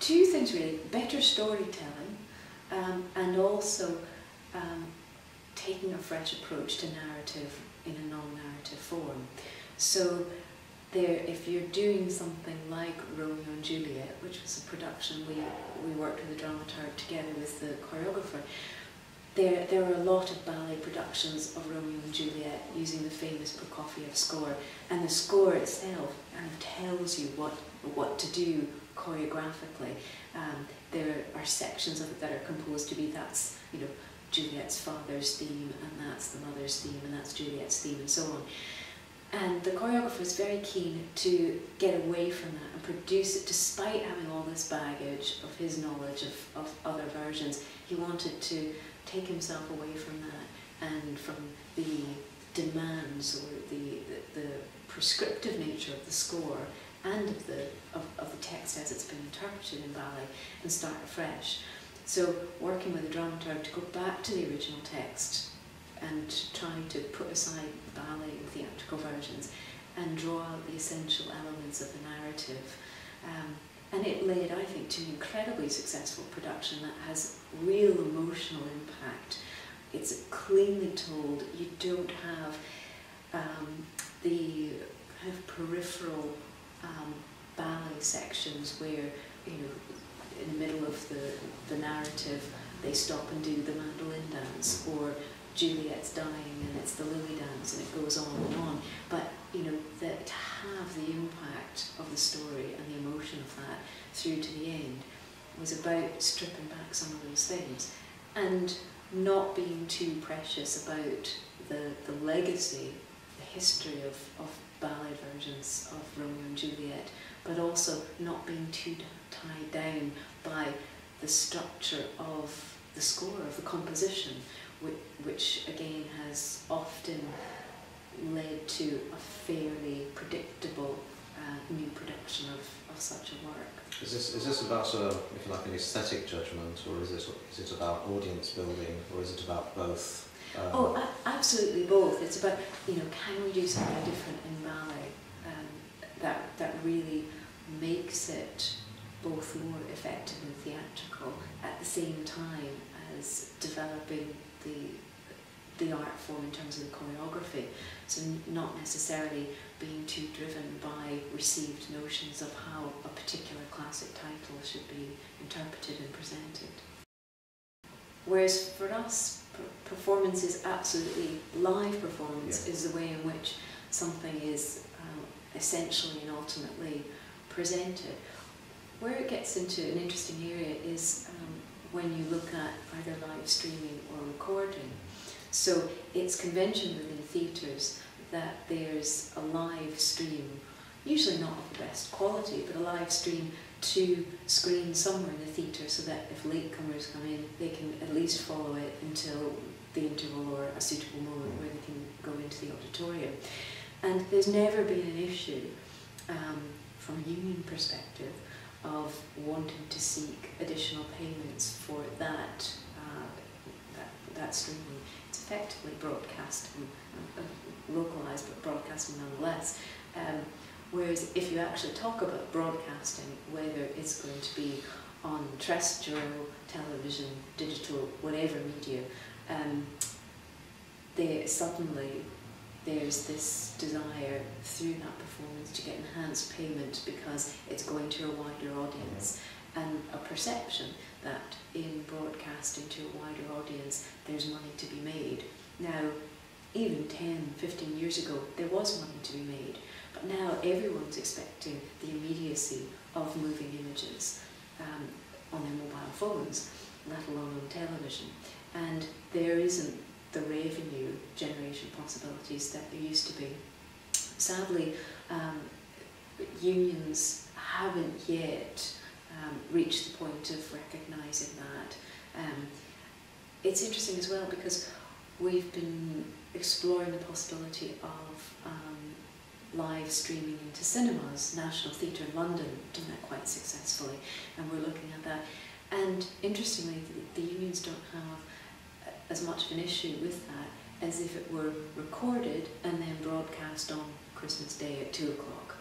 two things really: better storytelling, and also taking a fresh approach to narrative in a non-narrative form. So if you're doing something like Romeo and Juliet, which was a production we worked with the dramaturg together with the choreographer, there are a lot of ballet productions of Romeo and Juliet using the famous Prokofiev score, and the score itself kind of tells you what to do choreographically. There are sections of it that are composed to be, that's, you know, Juliet's father's theme, and that's the mother's theme, and that's Juliet's theme, and so on. And the choreographer was very keen to get away from that and produce it, despite having all this baggage of his knowledge of other versions. He wanted to take himself away from that and from the demands or the prescriptive nature of the score and of the text as it's been interpreted in ballet, and start afresh. So working with the dramaturg to go back to the original text and trying to put aside ballet and theatrical versions and draw out the essential elements of the narrative. And it led, I think, to an incredibly successful production that has real emotional impact. It's cleanly told. You don't have the kind of peripheral ballet sections where, you know, in the middle of the narrative they stop and do the mandolin dance, or Juliet's dying and it's the lily dance, and it goes on and on. But, you know, to have the impact of the story and the emotion of that through to the end was about stripping back some of those things and not being too precious about the legacy, the history of ballet versions of Romeo and Juliet, but also not being too tied down by the structure of the score, of the composition, which again has often led to a fairly predictable new production of such a work. Is this about sort of, if you like, an aesthetic judgment, or is it about audience building, or is it about both? Absolutely both. It's about, you know, can we do something different in ballet that really makes it both more effective and theatrical at the same time as developing the art form in terms of the choreography. So not necessarily being too driven by received notions of how a particular classic title should be interpreted and presented. Whereas for us, performance is absolutely live performance, is the way in which something is essentially and ultimately presented. Where it gets into an interesting area is when you look at either live streaming or recording. So it's convention within theatres that there's a live stream, usually not of the best quality, but a live stream to screen somewhere in the theatre so that if latecomers come in, they can at least follow it until the interval or a suitable moment where they can go into the auditorium. And there's never been an issue from a union perspective of wanting to seek additional payments for that streaming. It's effectively broadcasting, localised but broadcasting nonetheless. Whereas if you actually talk about broadcasting, whether it's going to be on terrestrial, television, digital, whatever media, there's this desire through that performance to get enhanced payment because it's going to a wider audience, and a perception that in broadcasting to a wider audience there's money to be made. Now, even 10, 15 years ago there was money to be made, but now everyone's expecting the immediacy of moving images on their mobile phones, let alone on television, and there isn't the revenue generation possibilities that there used to be. Sadly, unions haven't yet reached the point of recognising that. It's interesting as well because we've been exploring the possibility of live streaming into cinemas. National Theatre in London done that quite successfully, and we're looking at that. And interestingly, the unions don't have as much of an issue with that as if it were recorded and then broadcast on Christmas Day at 2 o'clock.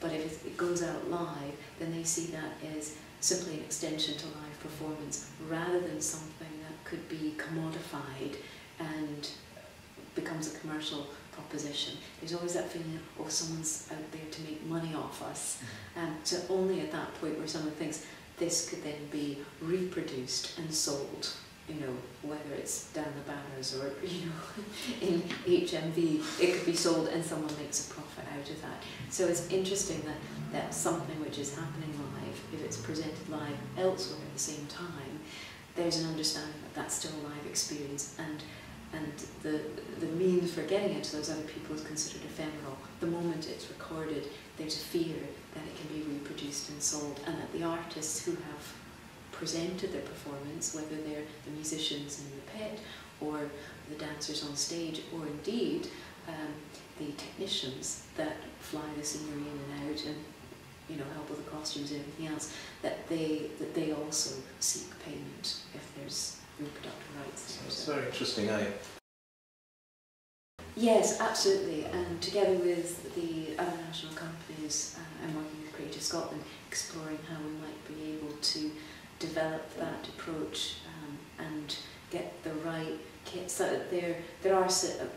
But if it goes out live, then they see that as simply an extension to live performance rather than something that could be commodified and becomes a commercial proposition. There's always that feeling of, oh, someone's out there to make money off us. So only at that point where someone thinks this could then be reproduced and sold, you know, whether it's down the banners or, you know, in HMV, it could be sold and someone makes a profit out of that. So it's interesting that something which is happening live, if it's presented live elsewhere at the same time, there's an understanding that that's still a live experience, and the means for getting it to those other people is considered ephemeral. The moment it's recorded, there's a fear that it can be reproduced and sold, and that the artists who have presented their performance, whether they're the musicians in the pit or the dancers on stage, or indeed the technicians that fly the scenery in and out and, you know, help with the costumes and everything else, that they also seek payment if there's reproductive rights. It's very interesting, eh? Yes, absolutely. And together with the other national companies, I'm working with Creative Scotland, exploring how we might be able to develop that approach and get the right kit. So there are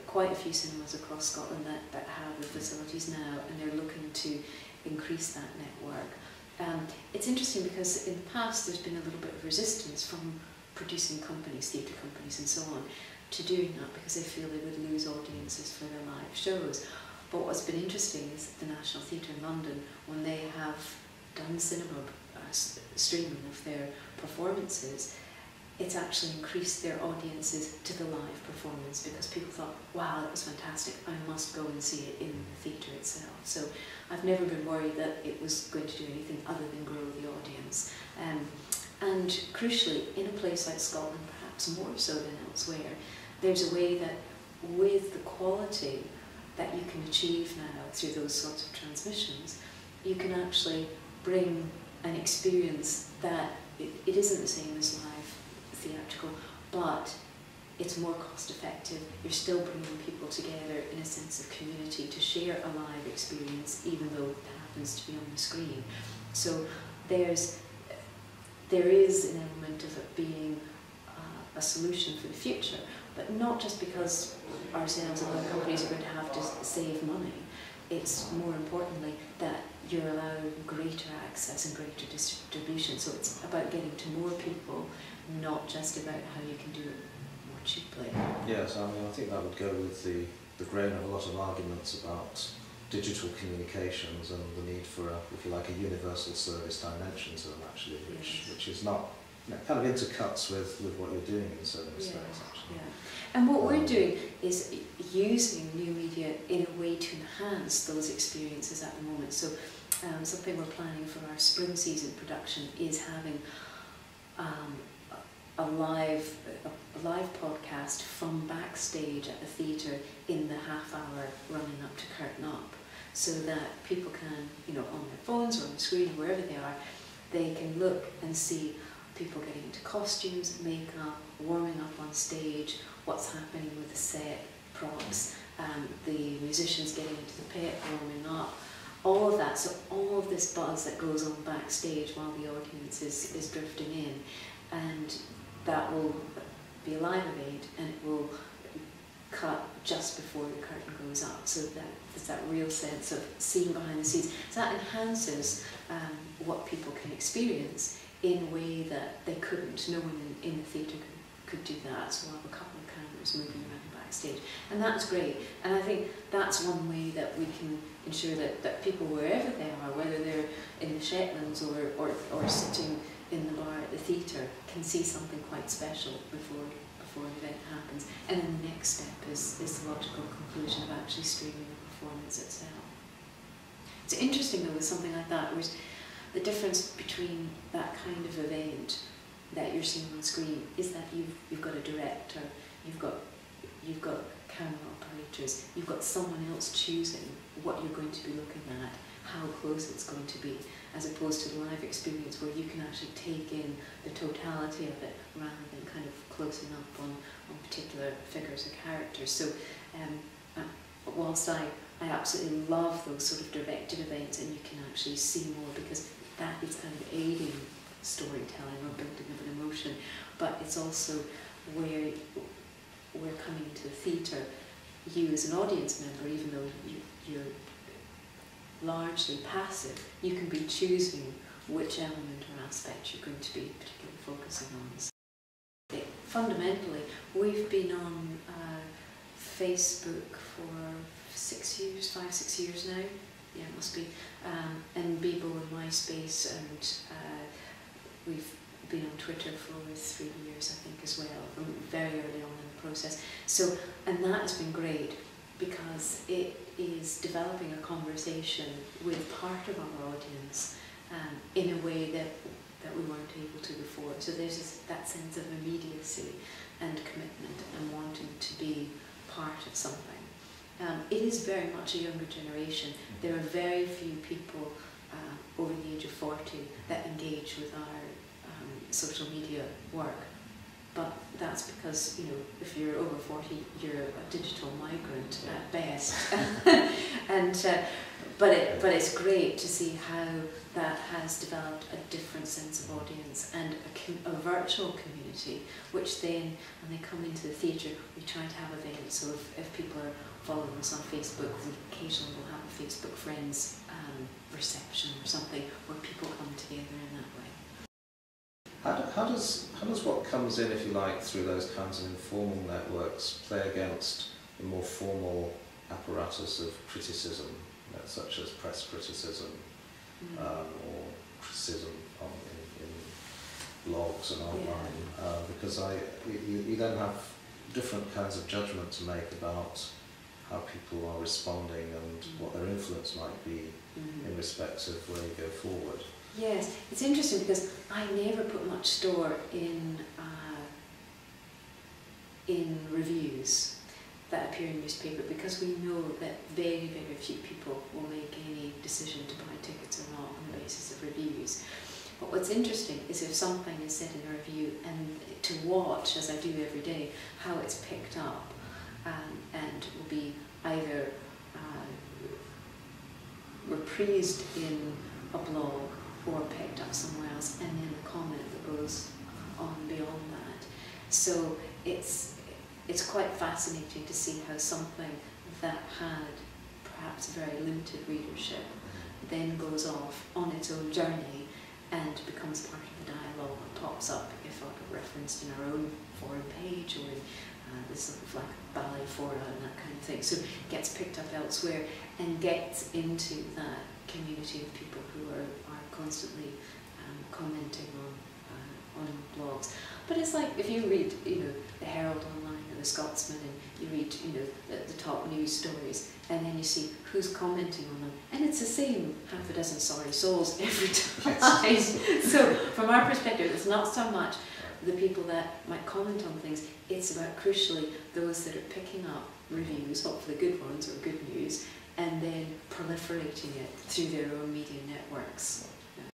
quite a few cinemas across Scotland that have the facilities now, and they're looking to increase that network. It's interesting because in the past there's been a little bit of resistance from producing companies, theatre companies and so on, to doing that because they feel they would lose audiences for their live shows. But what's been interesting is the National Theatre in London, when they have done cinema streaming of their performances, it's actually increased their audiences to the live performance because people thought, wow, that was fantastic, I must go and see it in the theatre itself. So I've never been worried that it was going to do anything other than grow the audience. And crucially, in a place like Scotland, perhaps more so than elsewhere, there's a way that with the quality that you can achieve now through those sorts of transmissions, you can actually bring an experience that it isn't the same as live theatrical, but it's more cost effective. You're still bringing people together in a sense of community to share a live experience, even though it happens to be on the screen. So there is an element of it being a solution for the future, but not just because ourselves and other companies are going to have to save money. It's more importantly that you're allowed greater access and greater distribution. So it's about getting to more people, not just about how you can do it more cheaply. Yes, I mean, I think that would go with the grain of a lot of arguments about digital communications and the need for, if you like, a universal service dimension to them, actually, which is not, you know, kind of intercuts with what you're doing in certain respects, actually. Yeah. And what we're doing is using new media in a way to enhance those experiences at the moment. So something we're planning for our spring season production is having a live podcast from backstage at the theatre in the half hour running up to curtain up, so that people can, you know, on their phones or on the screen, wherever they are, they can look and see people getting into costumes, makeup, warming up on stage, what's happening with the set, props, the musicians getting into the pit, warming up, all of that. So all of this buzz that goes on backstage while the audience is drifting in, and that will be a live event, and it will cut just before the curtain goes up, so that there's that real sense of seeing behind the scenes. So that enhances what people can experience in a way that they couldn't. No one in the theatre could do that. So we'll have a couple of cameras moving around backstage, and that's great. And I think that's one way that we can ensure that people, wherever they are, whether they're in the Shetlands or sitting in the bar at the theatre, can see something quite special before an event happens. And then the next step is the logical conclusion of actually streaming the performance itself. It's interesting though with something like that, whereas the difference between that kind of event that you're seeing on screen is that you've got a director, you've got camera operators, you've got someone else choosing what you're going to be looking at, how close it's going to be, as opposed to the live experience where you can actually take in the totality of it rather than kind of closing up on particular figures or characters. So whilst I I absolutely love those sort of directed events, and you can actually see more, because that is kind of aiding storytelling or building of an emotion, but it's also where we're coming into the theatre, you as an audience member, even though you're largely passive, you can be choosing which element or aspect you're going to be particularly focusing on. Fundamentally, we've been on Facebook for 5, 6 years now. Yeah, it must be. And Bebo and MySpace, and we've been on Twitter for over 3 years, I think, as well, from very early on in the process. So, and that has been great, because it is developing a conversation with part of our audience in a way that we weren't able to before. So there's that sense of immediacy and commitment and wanting to be part of something. It is very much a younger generation. There are very few people over the age of 40 that engage with our social media work. But that's because, you know, if you're over 40, you're a digital migrant at best. But it's great to see how that has developed a different sense of audience and a virtual community, which then, when they come into the theatre, we try to have events. So if people are following us on Facebook, we occasionally will have a Facebook Friends reception or something where people come together in that way. How does what comes in, if you like, through those kinds of informal networks play against the more formal apparatus of criticism, such as press criticism or criticism in blogs and online? Because you then have different kinds of judgment to make about how people are responding and what their influence might be in respect of where you go forward. Yes, it's interesting, because I never put much store in reviews that appear in the newspaper, because we know that very, very few people will make any decision to buy tickets or not on the basis of reviews. But what's interesting is if something is said in a review, and to watch, as I do every day, how it's picked up and will be either reprised in a blog or picked up somewhere else, and then the comment that goes on beyond that. So it's quite fascinating to see how something that had perhaps a very limited readership then goes off on its own journey and becomes part of the dialogue that pops up, if referenced in our own forum page or in this sort of like ballet fora and that kind of thing. So it gets picked up elsewhere and gets into that community of people who are constantly commenting on blogs. But it's like if you read, you know, the Herald online or the Scotsman, and you read, you know, the top news stories, and then you see who's commenting on them, and it's the same half a dozen sorry souls every time. So from our perspective, it's not so much the people that might comment on things, it's about crucially those that are picking up reviews, hopefully good ones or good news, and then proliferating it through their own media networks.